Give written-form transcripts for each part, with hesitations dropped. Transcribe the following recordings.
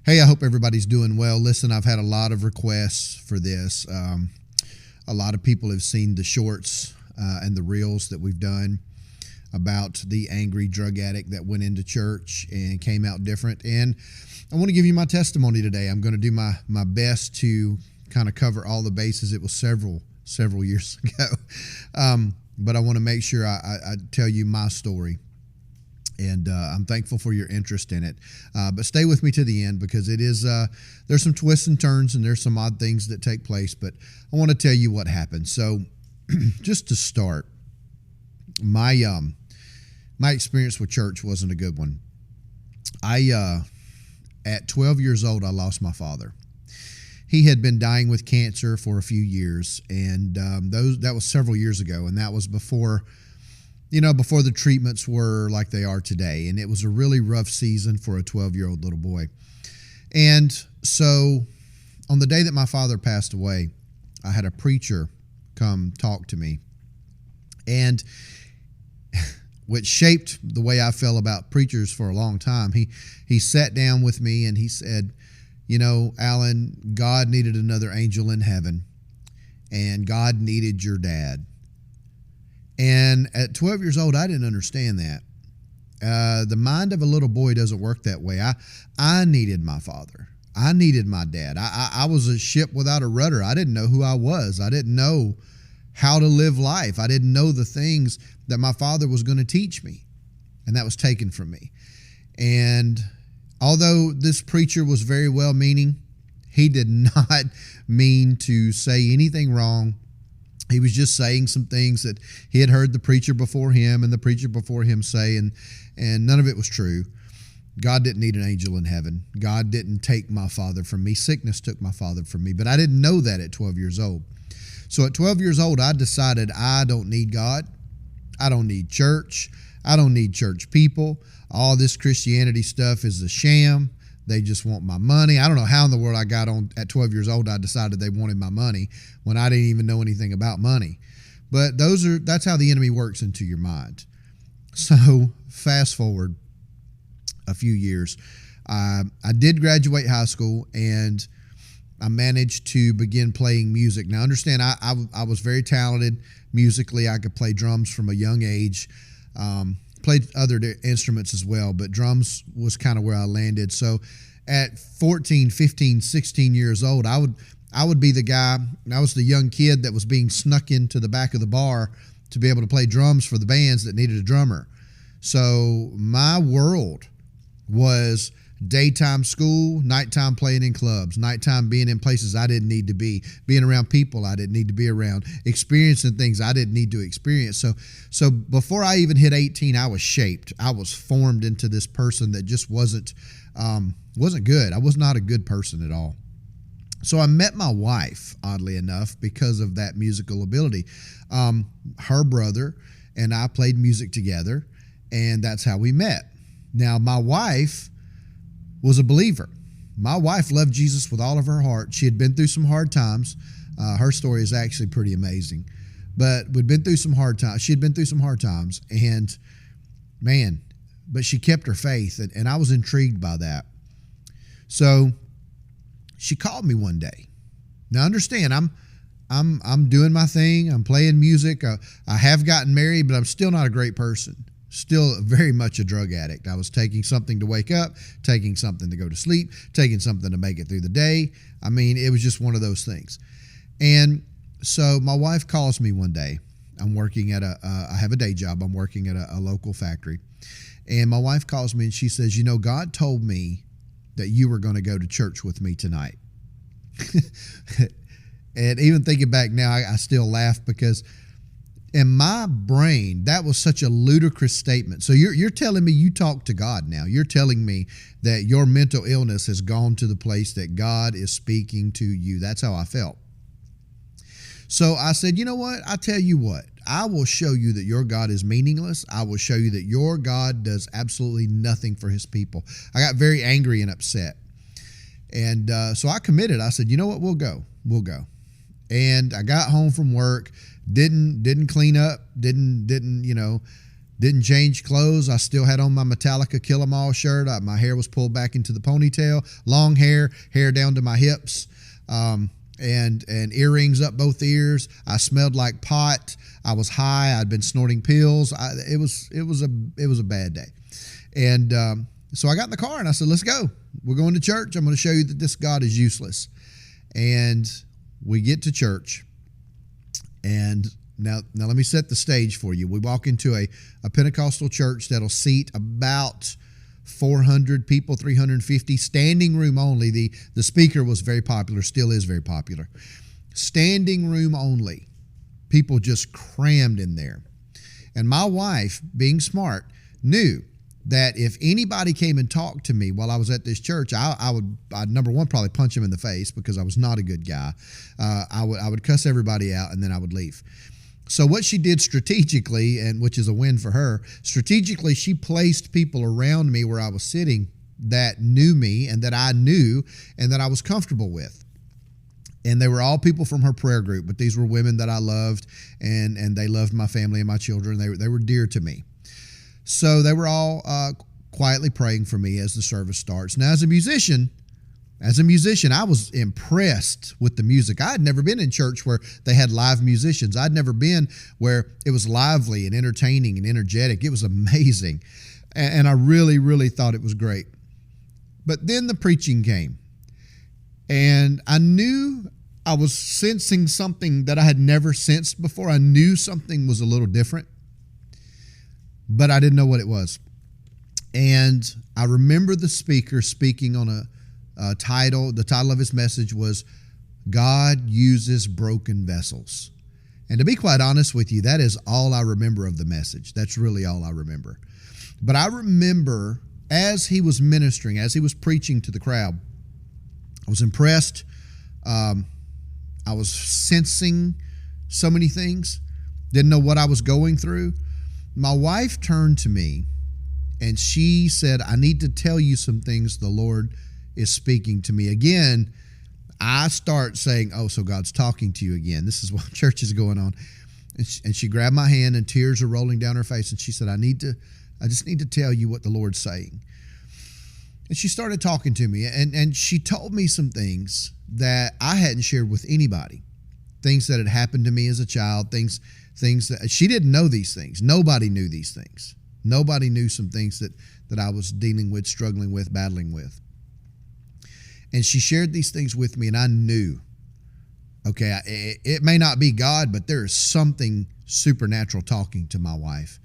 Hey, I hope everybody's doing well. Listen, I've had a lot of requests for this. A lot of people have seen the shorts and the reels that we've done about the angry drug addict that went into church and came out different. And I want to give you my testimony today. I'm going to do my best to kind of cover all the bases. It was several years ago. But I want to make sure I tell you my story. And I'm thankful for your interest in it. But stay with me to the end because it is there's some twists and turns and there's some odd things that take place. But I want to tell you what happened. So just to start, my experience with church wasn't a good one. At 12 years old, I lost my father. He had been dying with cancer for a few years, and that was several years ago, and that was before the treatments were like they are today. And it was a really rough season for a 12-year-old little boy. And so on the day that my father passed away, I had a preacher come talk to me, and which shaped the way I felt about preachers for a long time. He sat down with me and he said, Alan, God needed another angel in heaven, and God needed your dad. And at 12 years old, I didn't understand that. The mind of a little boy doesn't work that way. I needed my father. I needed my dad. I was a ship without a rudder. I didn't know who I was. I didn't know how to live life. I didn't know the things that my father was going to teach me. And that was taken from me. And although this preacher was very well-meaning, he did not mean to say anything wrong. He was just saying some things that he had heard the preacher before him and the preacher before him say, and none of it was true. God didn't need an angel in heaven. God didn't take my father from me. Sickness took my father from me, but I didn't know that at 12 years old. So at 12 years old, I decided I don't need God. I don't need church. I don't need church people. All this Christianity stuff is a sham. They just want my money. I don't know how in the world I got on at 12 years old. I decided they wanted my money when I didn't even know anything about money. But that's how the enemy works into your mind. So fast forward a few years. I did graduate high school and I managed to begin playing music. Now understand, I was very talented musically. I could play drums from a young age. Played other instruments as well, but drums was kind of where I landed. So at 14, 15, 16 years old, I would be the guy. I was the young kid that was being snuck into the back of the bar to be able to play drums for the bands that needed a drummer. So my world was daytime school, nighttime playing in clubs, nighttime being in places I didn't need to be, being around people I didn't need to be around, experiencing things I didn't need to experience. So before I even hit 18, I was shaped. I was formed into this person that just wasn't good. I was not a good person at all. So I met my wife, oddly enough, because of that musical ability. Her brother and I played music together, and that's how we met. Now, my wife was a believer. My wife loved Jesus with all of her heart. She had been through some hard times. Her story is actually pretty amazing. But we'd been through some hard times. She had been through some hard times. And man, but she kept her faith. And I was intrigued by that. So she called me one day. Now understand, I'm doing my thing. I'm playing music. I have gotten married, but I'm still not a great person. Still very much a drug addict. I was taking something to wake up, taking something to go to sleep, taking something to make it through the day. I mean, it was just one of those things. And so my wife calls me one day. I'm working at I have a day job. I'm working at a local factory. And my wife calls me and she says, God told me that you were going to go to church with me tonight. And even thinking back now, I still laugh because in my brain, that was such a ludicrous statement. So you're telling me you talk to God now. You're telling me that your mental illness has gone to the place that God is speaking to you. That's how I felt. So I said, you know what? I tell you what. I will show you that your God is meaningless. I will show you that your God does absolutely nothing for his people. I got very angry and upset. And so I committed. I said, you know what? We'll go. We'll go. And I got home from work. Didn't clean up, didn't Didn't change clothes. I still had on my Metallica Kill 'Em All shirt. My hair was pulled back into the ponytail, long hair down to my hips, and earrings up both ears. I smelled like pot. I was high. I'd been snorting pills. It was a bad day, and so I got in the car and I said, "Let's go. We're going to church. I'm going to show you that this God is useless." And we get to church, and now let me set the stage for you. We walk into a Pentecostal church that'll seat about 400 people, 350, standing room only. The speaker was very popular, still is very popular. Standing room only. People just crammed in there. And my wife, being smart, knew that if anybody came and talked to me while I was at this church, I'd number one, probably punch him in the face because I was not a good guy. I would cuss everybody out, and then I would leave. So what she did strategically, and which is a win for her, strategically she placed people around me where I was sitting that knew me and that I knew and that I was comfortable with. And they were all people from her prayer group, but these were women that I loved, and they loved my family and my children. They were dear to me. So they were all quietly praying for me as the service starts. Now, as a musician, I was impressed with the music. I had never been in church where they had live musicians. I'd never been where it was lively and entertaining and energetic. It was amazing. And I really, really thought it was great. But then the preaching came. And I knew I was sensing something that I had never sensed before. I knew something was a little different, but I didn't know what it was. And I remember the speaker speaking on a title. The title of his message was God Uses Broken Vessels. And to be quite honest with you, that is all I remember of the message. That's really all I remember. But I remember as he was ministering, as he was preaching to the crowd, I was impressed. I was sensing so many things. Didn't know what I was going through. My wife turned to me and she said, "I need to tell you some things the Lord is speaking to me." Again, I start saying, "Oh, so God's talking to you again. This is what church is going on." And she grabbed my hand and tears are rolling down her face. And she said, I just need to tell you what the Lord's saying. And she started talking to me, and she told me some things that I hadn't shared with anybody. Things that had happened to me as a child, things that she didn't know these things. Nobody knew these things. Nobody knew some things that I was dealing with, struggling with, battling with. And she shared these things with me, and I knew, okay, it may not be God, but there is something supernatural talking to my wife.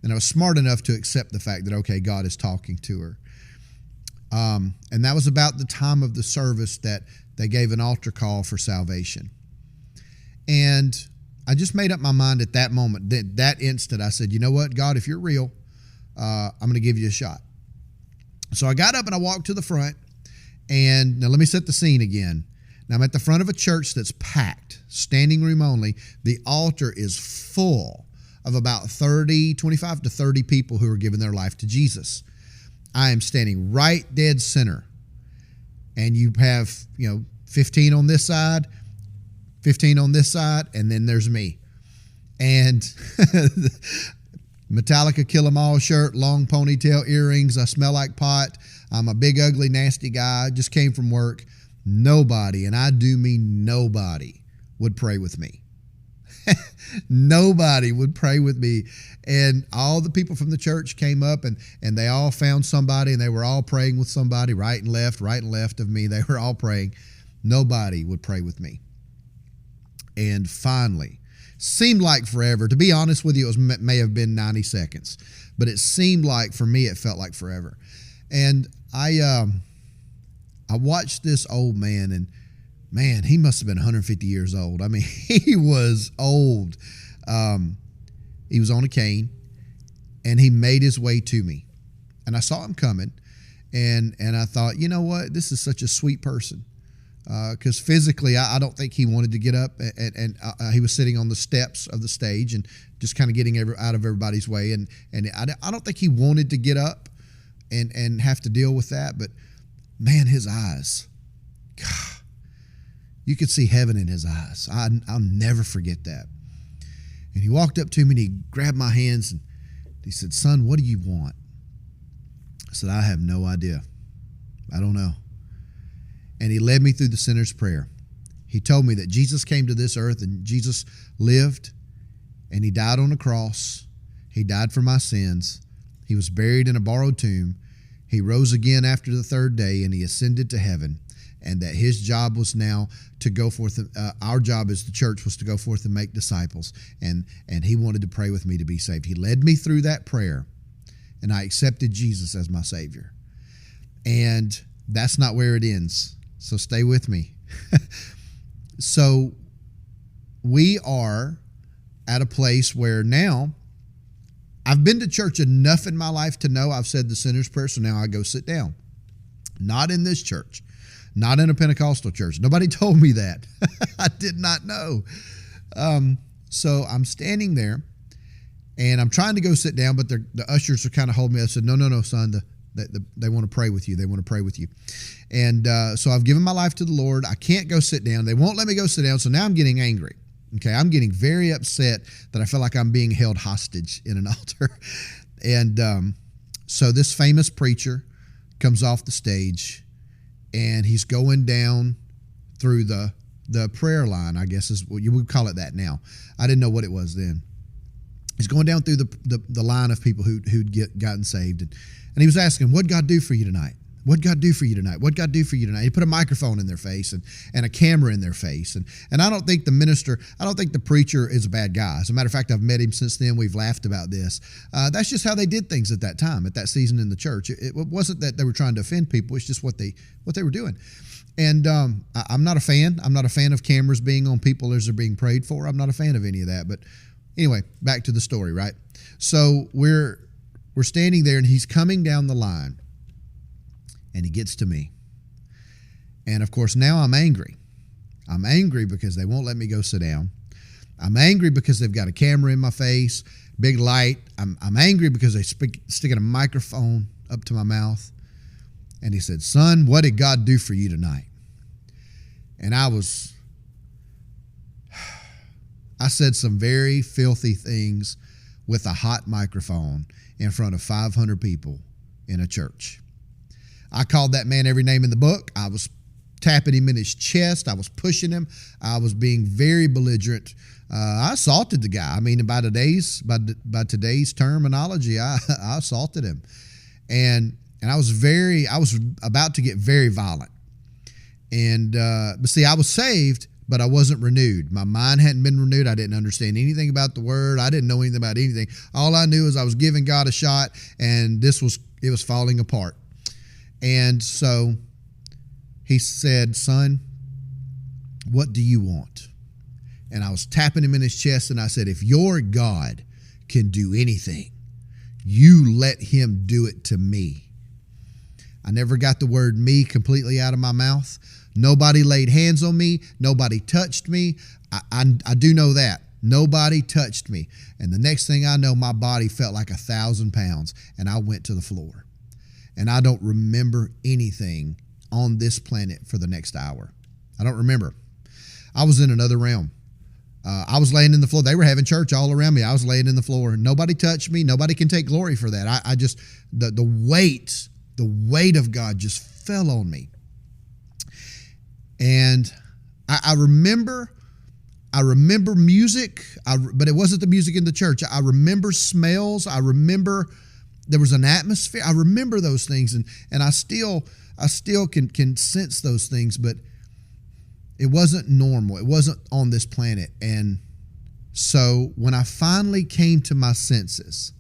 And I was smart enough to accept the fact that, okay, God is talking to her. And that was about the time of the service that they gave an altar call for salvation. And I just made up my mind at that moment, that instant, I said, you know what, God, if you're real, I'm going to give you a shot. So I got up and I walked to the front. And now let me set the scene again. Now I'm at the front of a church that's packed, standing room only. The altar is full of about 25 to 30 people who are giving their life to Jesus. I am standing right dead center. And you have, 15 on this side, 15 on this side, and then there's me. And Metallica Kill 'Em All shirt, long ponytail, earrings. I smell like pot. I'm a big, ugly, nasty guy. Just came from work. Nobody, and I do mean nobody, would pray with me. Nobody would pray with me. And all the people from the church came up and they all found somebody, and they were all praying with somebody right and left of me. They were all praying. Nobody would pray with me. And finally, seemed like forever. To be honest with you, it may have been 90 seconds, but it seemed like, for me, it felt like forever. And I watched this old man, and man, he must have been 150 years old. I mean, he was old. He was on a cane, and he made his way to me. And I saw him coming, and I thought, you know what? This is such a sweet person. Because physically, I don't think he wanted to get up, and he was sitting on the steps of the stage and just kind of getting out of everybody's way. And I don't think he wanted to get up and have to deal with that. But man, his eyes, God, you could see heaven in his eyes. I'll never forget that. And he walked up to me and he grabbed my hands and He said, son, what do you want? I said, I have no idea. I don't know. And he led me through the sinner's prayer. He told me that Jesus came to this earth and Jesus lived and he died on a cross. He died for my sins. He was buried in a borrowed tomb. He rose again after the third day and he ascended to heaven. And that his job was now to go forth. Our job as the church was to go forth and make disciples. And he wanted to pray with me to be saved. He led me through that prayer and I accepted Jesus as my Savior. And that's not where it ends. So stay with me. So we are at a place where now I've been to church enough in my life to know I've said the sinner's prayer, so now I go sit down. Not in this church, not in a Pentecostal church. Nobody told me that. I did not know. So I'm standing there and I'm trying to go sit down, but the ushers are kind of holding me. I said, no, son, they want to pray with you. They want to pray with you. And so I've given my life to the Lord. I can't go sit down. They won't let me go sit down. So now I'm getting angry. Okay, I'm getting very upset that I feel like I'm being held hostage in an altar. And so this famous preacher comes off the stage and he's going down through the prayer line, I guess is what you would call it that now. I didn't know what it was then. He's going down through the line of people who'd gotten saved. And he was asking, what'd God do for you tonight? What'd God do for you tonight? What'd God do for you tonight? He put a microphone in their face and a camera in their face. And I don't think the preacher is a bad guy. As a matter of fact, I've met him since then. We've laughed about this. That's just how they did things at that time, at that season in the church. It wasn't that they were trying to offend people. It's just what they were doing. And I'm not a fan. I'm not a fan of cameras being on people as they're being prayed for. I'm not a fan of any of that. But anyway, back to the story, right? So we're standing there and he's coming down the line. And he gets to me. And of course, now I'm angry. I'm angry because they won't let me go sit down. I'm angry because they've got a camera in my face, big light. I'm angry because they sticking a microphone up to my mouth. And he said, son, what did God do for you tonight? And I said some very filthy things with a hot microphone in front of 500 people in a church. I called that man every name in the book. I was tapping him in his chest. I was pushing him. I was being very belligerent. I assaulted the guy. I mean, by today's terminology, I assaulted him. And I was about to get very violent. And but see, I was saved, but I wasn't renewed. My mind hadn't been renewed. I didn't understand anything about the word. I didn't know anything about anything. All I knew is I was giving God a shot, and it was falling apart. And so he said, son, what do you want? And I was tapping him in his chest and I said, if your God can do anything, you let him do it to me. I never got the word me completely out of my mouth. Nobody laid hands on me. Nobody touched me. I do know that. Nobody touched me. And the next thing I know, my body felt like 1,000 pounds and I went to the floor. And I don't remember anything on this planet for the next hour. I don't remember. I was in another realm. I was laying in the floor. They were having church all around me. I was laying in the floor. Nobody touched me. Nobody can take glory for that. I just, the weight of God just fell on me. And I remember music, but it wasn't the music in the church. I remember smells. I remember there was an atmosphere. I remember those things, and I still can sense those things, but it wasn't normal. It wasn't on this planet. And so when I finally came to my senses,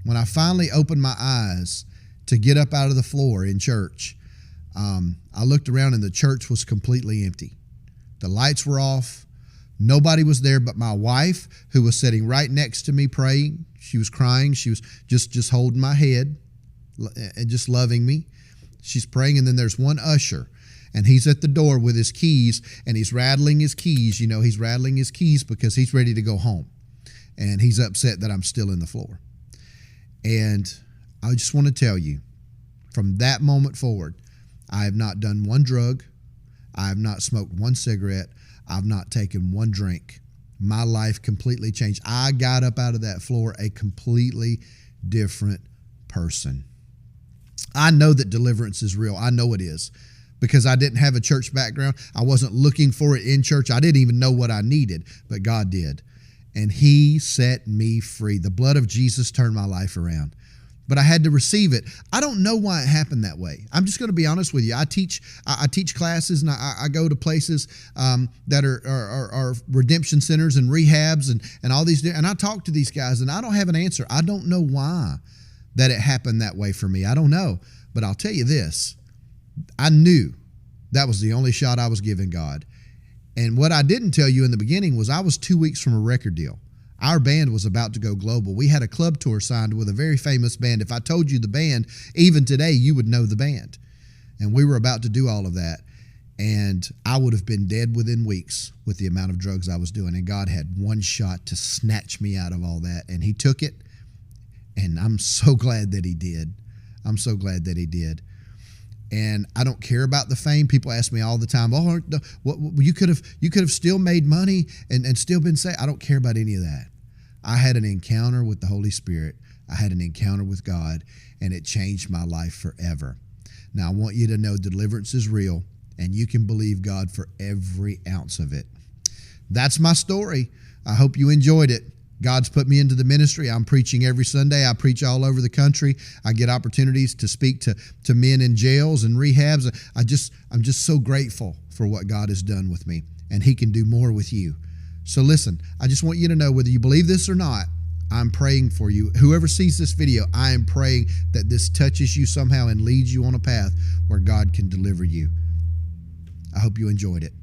when I finally opened my eyes to get up out of the floor in church, I looked around and the church was completely empty. The lights were off. Nobody was there but my wife, who was sitting right next to me praying. She was crying. She was just holding my head and just loving me. She's praying, and then there's one usher, and he's at the door with his keys, and he's rattling his keys. You know, he's rattling his keys because he's ready to go home, and he's upset that I'm still in the floor. And I just want to tell you, from that moment forward, I have not done one drug. I have not smoked one cigarette. I've not taken one drink. My life completely changed. I got up out of that floor a completely different person. I know that deliverance is real. I know it is because I didn't have a church background. I wasn't looking for it in church. I didn't even know what I needed, but God did. And He set me free. The blood of Jesus turned my life around. But I had to receive it. I don't know why it happened that way. I'm just going to be honest with you. I teach classes, and I go to places that are redemption centers and rehabs and all these. And I talk to these guys, and I don't have an answer. I don't know why that it happened that way for me. I don't know. But I'll tell you this. I knew that was the only shot I was giving God. And what I didn't tell you in the beginning was I was 2 weeks from a record deal. Our band was about to go global. We had a club tour signed with a very famous band. If I told you the band, even today, you would know the band. And we were about to do all of that. And I would have been dead within weeks with the amount of drugs I was doing. And God had one shot to snatch me out of all that. And He took it. And I'm so glad that He did. I'm so glad that He did. And I don't care about the fame. People ask me all the time, "Oh, you could have still made money and still been saved." I don't care about any of that. I had an encounter with the Holy Spirit. I had an encounter with God, and it changed my life forever. Now, I want you to know deliverance is real, and you can believe God for every ounce of it. That's my story. I hope you enjoyed it. God's put me into the ministry. I'm preaching every Sunday. I preach all over the country. I get opportunities to speak to men in jails and rehabs. I'm just so grateful for what God has done with me, and He can do more with you. So listen, I just want you to know, whether you believe this or not, I'm praying for you. Whoever sees this video, I am praying that this touches you somehow and leads you on a path where God can deliver you. I hope you enjoyed it.